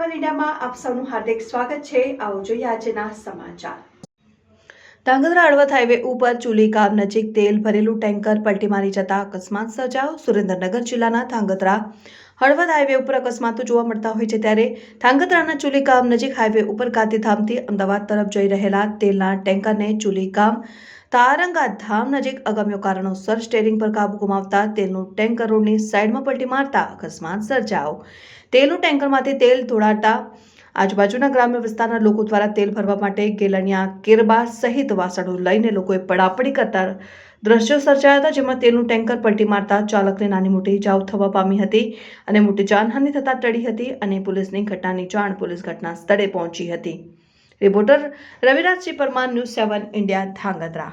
સેવન ઇન્ડિયામાં આપ સૌનું હાર્દિક સ્વાગત છે। આવો જોઈએ આજના સમાચાર। ધાંગધ્રા હળવદ હાઈવે ઉપર ચૂલી ગામ નજીક તેલ ભરેલું ટેન્કર પલટી મારી જતા અકસ્માત સર્જાયો। સુરેન્દ્રનગર જિલ્લાના ધાંગધ્રા હળવદ હાઈવે ઉપર અકસ્માતો જોવા મળતા હોય છે, ત્યારે ધાંગધ્રાના ચૂલી ગામ નજીક હાઈવે ઉપર ગાંધીધામથી અમદાવાદ તરફ જઈ રહેલા તેલના ટેન્કરને ચૂલી ગામ તારંગા ધામ નજીક અગમ્ય કારણોસર સ્ટીયરિંગ પર કાબુ ગુમાવતા તેલનું ટેન્કર રોડની સાઈડમાં પલટી મારતા અકસ્માત સર્જાયો। તેલનું ટેન્કરમાંથી તેલ ઢોળાતા આજુબાજુના ગ્રામ્ય વિસ્તારના લોકો દ્વારા તેલ ભરવા માટે ગેલણિયા, કેરબા સહિત વાસણો લઈને લોકોએ પડાપડી કરતા દ્રશ્યો સર્જાયા હતા, જેમાં તેલનું ટેન્કર પલટી મારતા ચાલકને નાની મોટી ઇજાઓ થવા પામી હતી અને મોટી જાનહાનિ થતા ટળી હતી અને પોલીસની ઘટનાની જાણ પોલીસ ઘટના સ્થળે પહોંચી હતી। Reporter Ravirajsinh Parmar, news 7 India, Dhrangadhra.